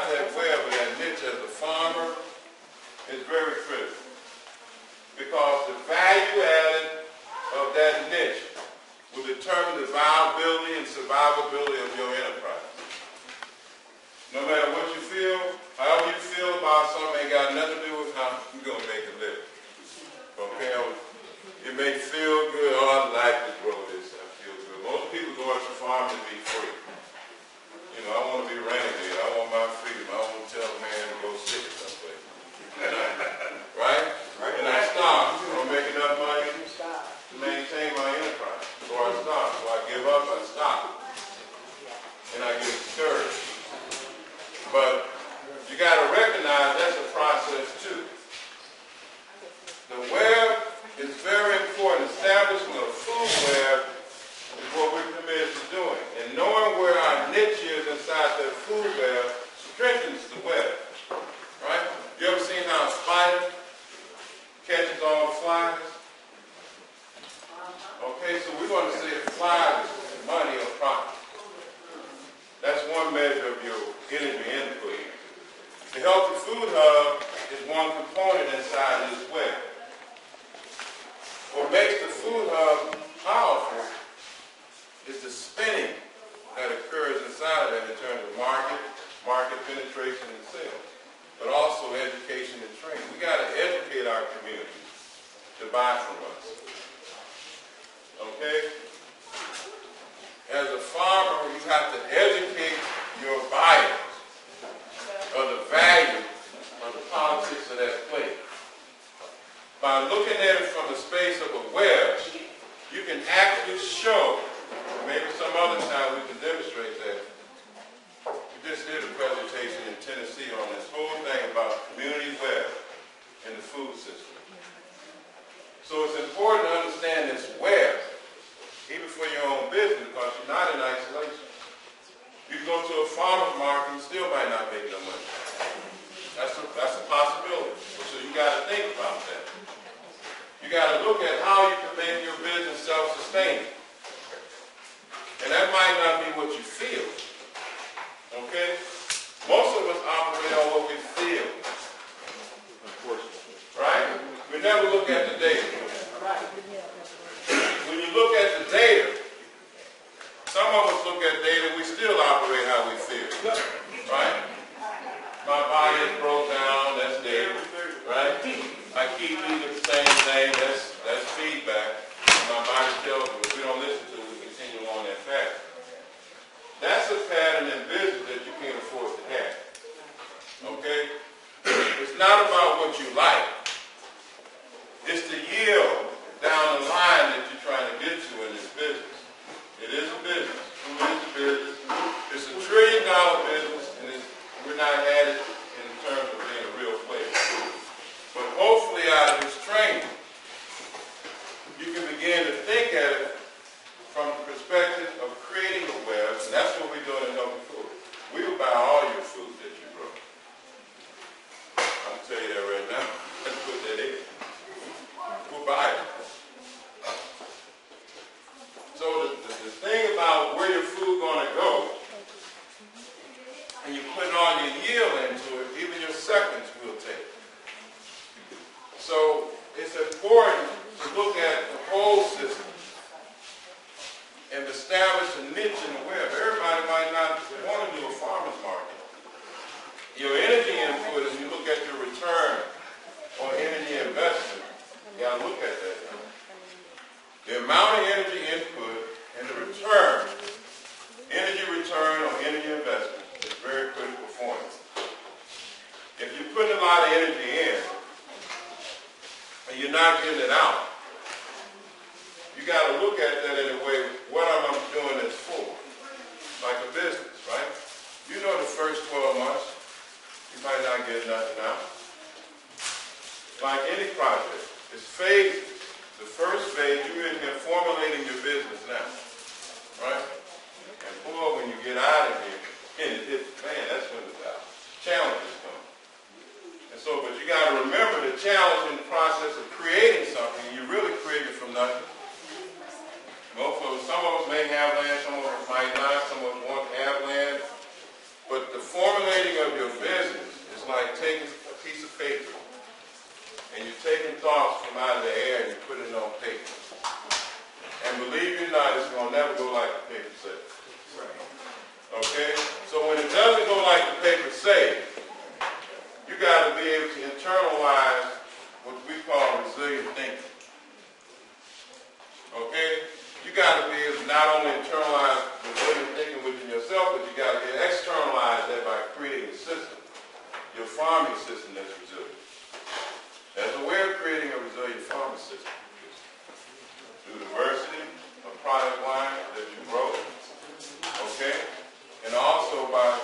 that web or that niche as a farmer is very critical, because the value added of that niche will determine the viability and survivability of your enterprise. No matter what you feel, however you feel about something ain't got nothing to do with how you're going to make a living. Okay? It may feel good. Oh, I like to grow this. I feel good. Most people go out to farm to be free. You know, I want to be renegade. I want my freedom. I want to tell a man to go sit someplace. Right? And I stop. I don't make enough money to maintain my enterprise. So I stop. So I give up. I stop. And I get discouraged. But you got to recognize that's a process too. The web is very important. Establishment of food web is what we're committed to doing. And knowing where our niche is inside that food web strengthens the web. Right? You ever seen how a spider catches all the flies? Okay, so we want to say the flies is money or profit. That's one measure of your energy input. The Healthy Food Hub is one component inside this web. What makes the Food Hub powerful is the spinning that occurs inside of that in terms of market penetration and sales, but also education and training. We got to educate our community to buy from us. Okay? As a farmer, you have to educate your buyers of the value of the politics of that plate. By looking at it from the space of a web, you can actually show, maybe some other time we can demonstrate that. We just did a presentation in Tennessee on this whole thing about community web in the food system. So it's important to understand this web, even for your own business, because you're not in isolation. You can go to a farmer's market and still might not make no money. That's a possibility. So you got to think about that. You got to look at how you can make your business self-sustaining. And that might not be what you feel. Okay? Most of us operate on what we feel. Right? We never look at the data. When you look at the data, some of us look at data, we still operate how we feel. Right? My body is broke down, that's data. Right? I keep eating the same thing, that's feedback. My body tells me if we don't listen to it, we continue on that path. That's a pattern in business that you can't afford to have. Okay? It's not about what you like. It's the yield down the line that you're trying to get to in this business. It is a business. Food is a business. It's $1 trillion business, and we're not at it in terms of being a real player. But hopefully out of this training, you can begin to think at it from the perspective of creating a web, and that's what we're doing in Healthy Food. We will buy all your food that you grow. I'll tell you that right now. Let's put that in. We'll buy it. So the thing about where your food going to go, and you put all your yield into it, even your seconds will take. So it's important to look at the whole system and establish a niche in the web. Everybody might not want to do a farmer's market. Your energy input, as you look at your return on energy investment, you got to look at that. The amount of energy input and the return, energy return on energy investment is very critical for you. If you're putting a lot of energy in and you're not getting it out, you got to look at that in a way, what am I doing this for? Like a business, right? You know the first 12 months, you might not get nothing out. Like any project, it's phases. The first phase, you're in here formulating your business now, right? And boy, when you get out of here, and man, that's when the challenges come. And so, but you got to remember the challenge in the process of creating something. You really create it from nothing. Some of us may have land, some of us might not, some of us want to have land. But the formulating of your business is like taking a piece of paper and you're taking thoughts from out of the air and you're putting it on paper. And believe it or not, it's going to never go like the paper says. Okay? So when it doesn't go like the paper says, you got to be able to internalize what we call resilient thinking. Okay? You got to be able to not only internalize resilient thinking within yourself, but you got to externalize that by creating a system, your farming system that's resilient. There's a way of creating a resilient farming system through diversity of product lines that you grow. Okay? And also by,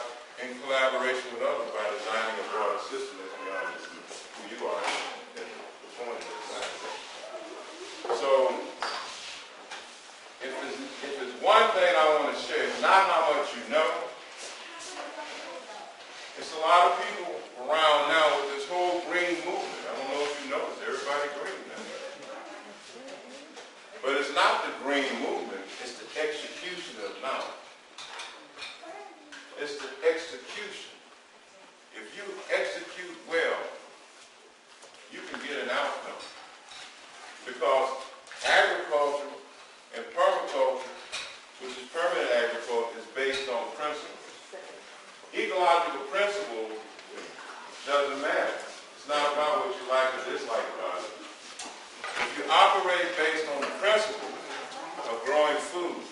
in collaboration with others, by designing a broader system that's beyond who you are at the point of design. So, if it's one thing I want to share, it's not how much you know. It's a lot of people around now with this whole green movement. I don't know if you noticed, everybody green now. But it's not the green movement, it's the execution of knowledge. It's the execution. If you execute well, you can get an outcome. Because agriculture and permaculture, which is permanent agriculture, is based on principles. Ecological principle doesn't matter. It's not about what you like or dislike about it. If you operate based on the principle of growing food,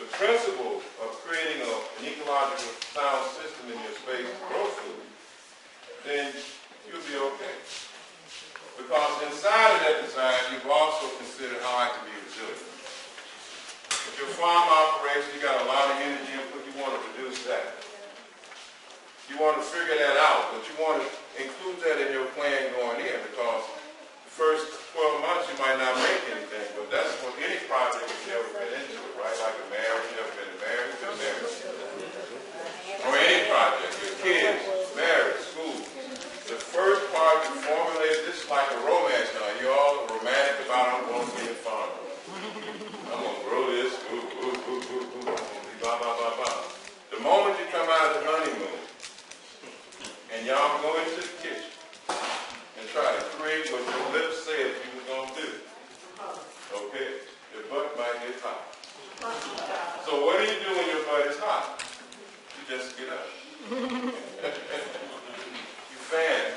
the principle of creating an ecological sound system in your space to grow food, then you'll be okay. Because inside of that design, you've also considered how I can be resilient. If your farm operation, you got a lot of energy input, you want to reduce that. You want to figure that out, but you want to include that in your plan going in, because the first 12 months you might not make anything, but that's what any project you've never been into, right? Like a marriage, you've never been married, you've been married. Or any project, your kids, marriage, school. The first part you formulate, this is like a romance now. You're all romantic about, I'm going to be a farmer. I'm going to grow this, blah, blah, blah, blah. The moment you come out of the honeymoon, and y'all go into the kitchen and try to create what your lips said you were going to do, okay, your butt might get hot. So what do you do when your butt is hot? You just get up. You fan.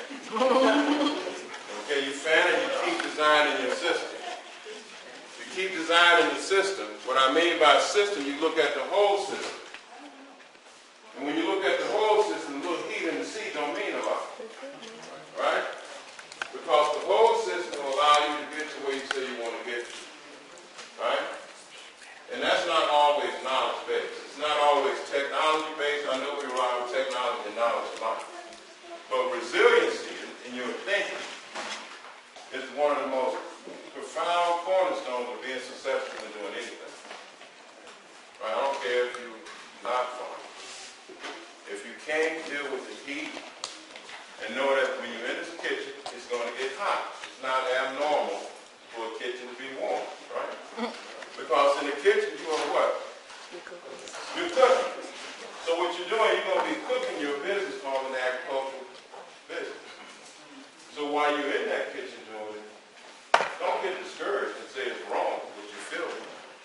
Okay, you fan and you keep designing your system. You keep designing the system. What I mean by system, you look at the whole system. And when you look at the whole system, the little heat in the seat don't mean a lot. Right? Because the whole system will allow you to get to where you say you want to get to. Right? And that's not always knowledge-based. It's not always technology-based. I know we rely on technology and knowledge a lot. But resiliency in your thinking is one of the most profound cornerstones of being successful in doing anything. Right? I don't care if you're not farming. If you can't deal with the heat and know that when you're in this kitchen, it's going to get hot. It's not abnormal for a kitchen to be warm, right? Because in the kitchen, you're going to what? You're cooking. So what you're doing, you're going to be cooking your business called an agricultural business. So while you're in that kitchen doing it, don't get discouraged and say it's wrong what you feel.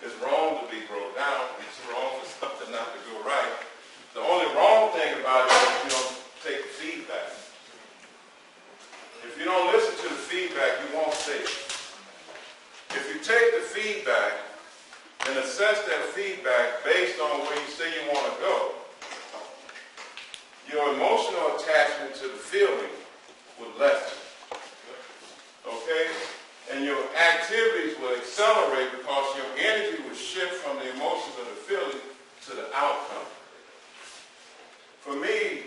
It's wrong to be broke down. It's wrong for something not to go right. The only wrong thing about it is you don't take the feedback. If you don't listen to the feedback, you won't see it. If you take the feedback and assess that feedback based on where you say you want to go, your emotional attachment to the feeling would lessen. Okay? And your activities will accelerate because your energy will shift from the emotions of the feeling to the outcome. For me,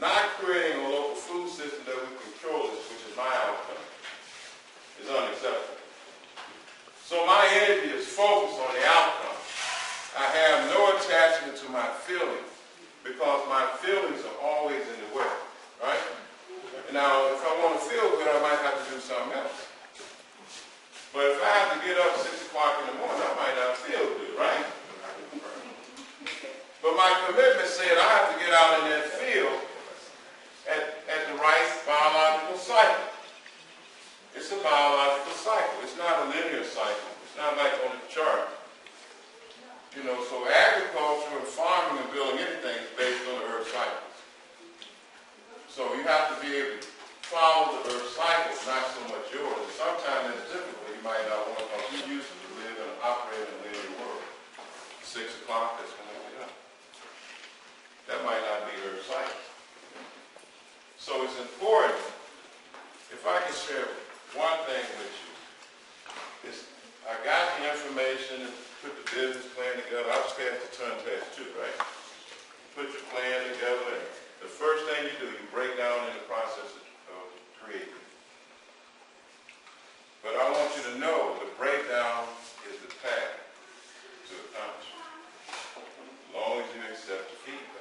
not creating a local food system that we control, which is my outcome, is unacceptable. So my energy is focused on the outcome. I have no attachment to my feelings because my feelings are always in the way, right? And now, if I want to feel good, I might have to do something else. But if I have to get up 6 o'clock in the morning, I might not feel good, right? But But my commitment said I have to get out in that field at the right biological cycle. It's a biological cycle. It's not a linear cycle. It's not like on a chart. You know, so agriculture and farming and building anything is based on the earth cycles. So you have to be able to follow the earth cycles, not so much yours. And sometimes it's difficult. You might not want to, because you used to live and operate in a linear world. 6 o'clock, that's when we get up. That might not be earth cycle. So it's important, if I can share one thing with you, is I got the information and put the business plan together. I was passed the turn test too, right? Put your plan together, and the first thing you do, you break down in the process of creating. But I want you to know the breakdown is the path to accomplishment, as long as you accept the feedback.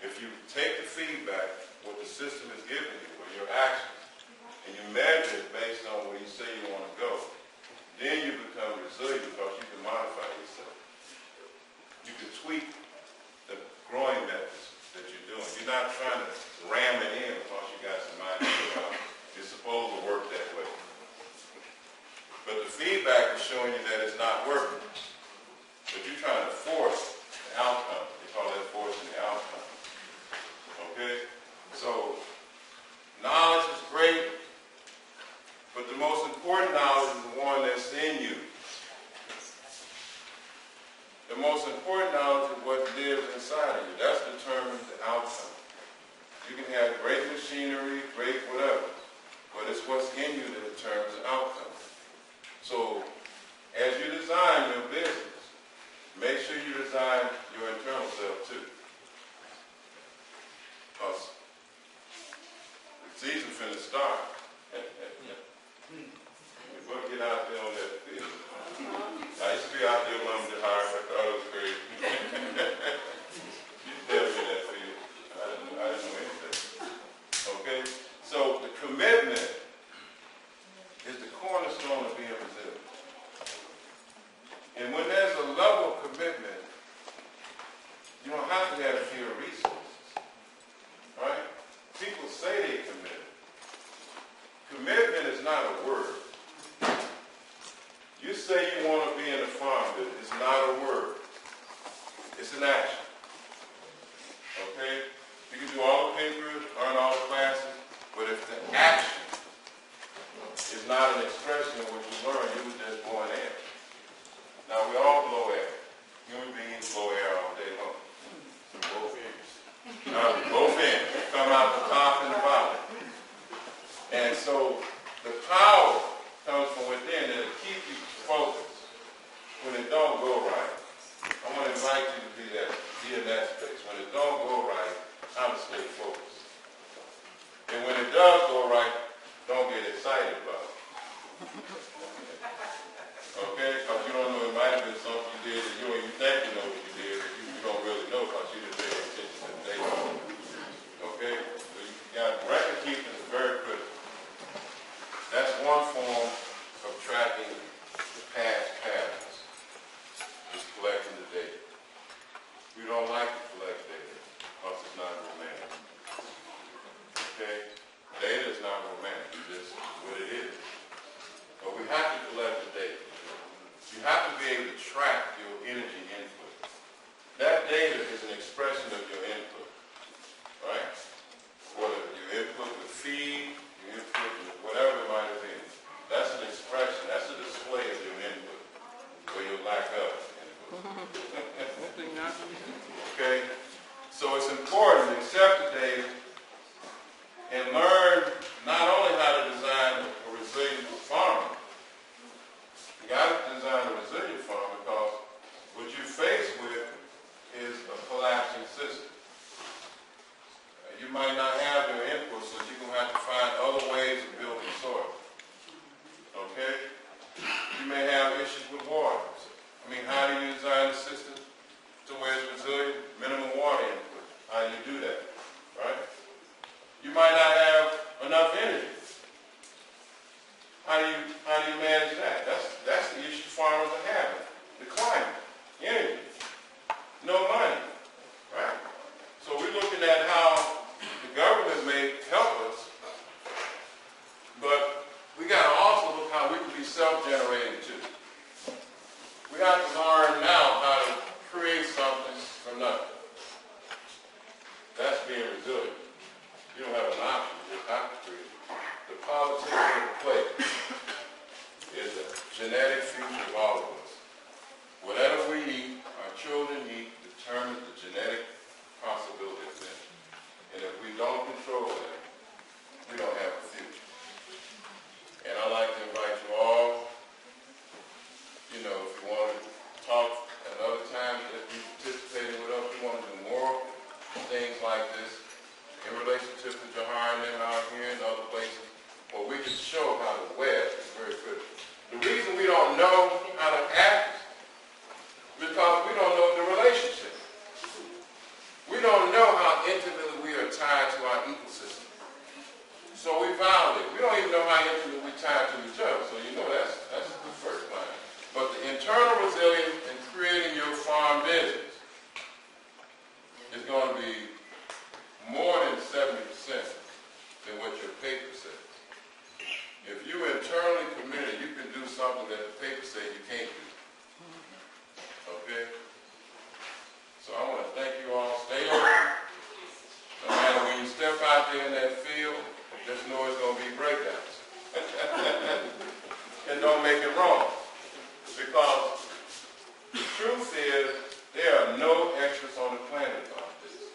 If you take the feedback, what the system is giving you, or your actions, and you measure it based on where you say you want to go, then you become resilient because you can modify yourself. You can tweak the growing methods that you're doing. You're not trying to ram it in because you got some idea about it. It's supposed to work that way. But the feedback is showing you that it's not working. But you're trying to force the outcome. They call that forcing the outcome. Okay? So, knowledge is great. But the most important knowledge is the one that's in you. The most important knowledge is what lives inside of you. That determines the outcome. You can have great machinery, great whatever, but it's what's in you that determines the outcome. So, as you design your business, make sure you design your internal self too. Because the season finna start. We're going to get out there on that field. I used to be out there when I was at Harvard. I thought it was crazy. You tell me in that field. I didn't know anything. Okay? So the commitment is the cornerstone of being resilient. And when there's a level of commitment, you don't have to have fear of resources. Right? People say they committed. Commitment is not a word. You say you want to be in the farm business. It's not a word. It's an action. Okay? You can do all the papers, learn all the classes, but if the action is not an expression of what you learned, you were just blowing air. Now, we all blow air. Human beings blow air all day long. Both ends. Both ends. Come out the top and the bottom. And so, the power comes from within that will keep you focused when it don't go right. I want to invite you to be in that space. When it don't go right, how to stay focused. And when it does go right, don't get excited about it. Okay? Because you don't know, it might have been something you did that you don't even think you know what you did, but you don't really know because you didn't pay attention to the data. Okay? So you got record keeping is very critical. That's one form of tracking the past patterns, is collecting the data. We don't like to collect data because it's not romantic. Okay? Data is not romantic. It's just what it is. But we have to collect the data. You have to be able to track your energy input. That data is an expression of your input. Right? Whether your input with feed, your input with whatever it might have been. That's an expression. That's a display of your input. Or your lack of input. Okay? So it's important to accept the data and learn not only how to design a resilient farm. You got to design a resilient farm because what you're faced with is a collapsing system. You might not have your input, so you're going to have to find other ways of building soil. Okay? You may have issues with water. I mean, how do you design a system to where it's resilient? Minimum water input. How do you do that? Right? You might not have enough energy. How do you manage that? That's the issue farmers are having. The climate, energy, no money. at how the government may help us, but we got to also look how we can be self-generating too. We have to learn now how to create something from nothing. That's being resilient. You don't have an option. You just have to create it. The politics of the plate is the genetic future of all of us. Whatever we eat, our children eat, determines the genetic possibility of them. And if we don't control that, we don't have a future. And I'd like to invite you all, if you want to talk another time, if you participating with us, we want to do more things like this in relationship to Jahar and them out here and other places, where we can show how the web is very critical. The reason we don't know how to act is because we don't know the relationship. We don't know how intimately we are tied to our ecosystem. So we violate. We don't even know how intimately we're tied to each other. So that's the first line. But the internal resilience in creating your farm business is going to be more than 70% than what your paper says. If you're internally committed, you can do something that the paper says you can't do. Okay? So I want to thank you all. Stay open. No matter when you step out there in that field, just know it's going to be breakdowns. And don't make it wrong. Because the truth is, there are no extras on the planet about this.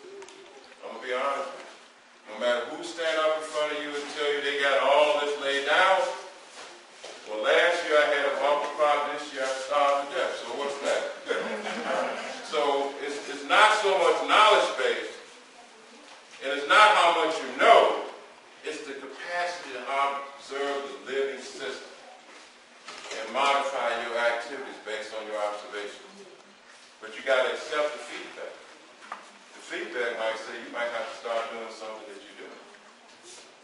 I'm going to be honest with you. No matter who stand up in front of you and tell you they got all this laid down, well, last year I had a bumper crop, this year I starved to death. So what's that? So it's not so much knowledge-based, and it's not how much you know, it's the capacity to observe the living system and modify your activities based on your observations. But you got to accept the feedback. The feedback might say you might have to start doing something that you're doing.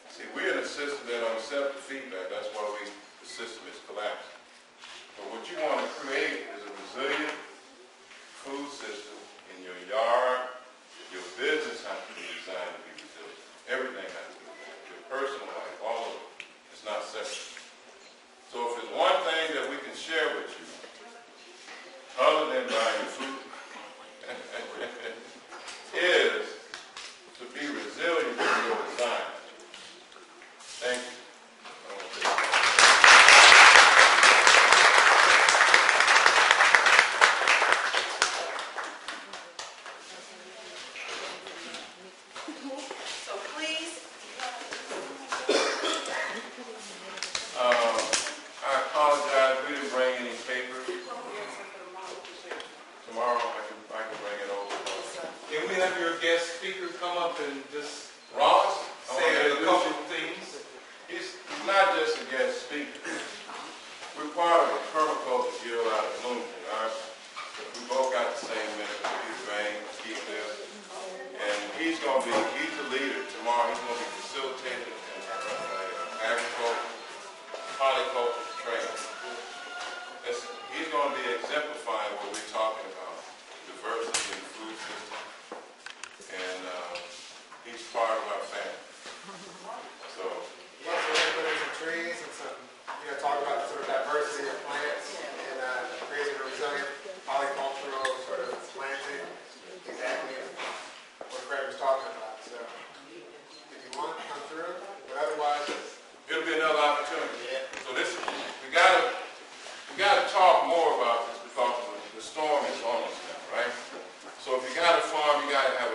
See, we're in a system that don't accept the feedback. That's why the system is collapsing. But what you want to create is a resilient food system in your yard. Your business has to be designed to be resilient. Everything has to be. Your personal life, all of it. It's not separate. So if there's one thing that we can share with you, other than buying food, is to be resilient in your design. Thank you. So please. I apologize. We didn't bring any paper. Tomorrow I can bring it over. Can we have your guest speaker come up and just Ross, say a couple of things? He's not just a guest speaker. We're part of a permaculture guild out of Bloomington. We both got the same ministry. He's Rain, Keith Lives. And he's the leader tomorrow. He's going to be facilitating agriculture, polyculture training. He's going to be exemplifying what we're talking about, diversity in the food system. And he's part of our family. So, yeah, so we're putting some trees and some, talk about the sort of diversity of plants and creating a resilient polycultural sort of planting. Exactly what Craig was talking about. So, if you want, come through. But otherwise, it'll be another opportunity. Yeah. So we gotta talk more about this because the storm is on us now, right? So if you got a farm, you gotta have a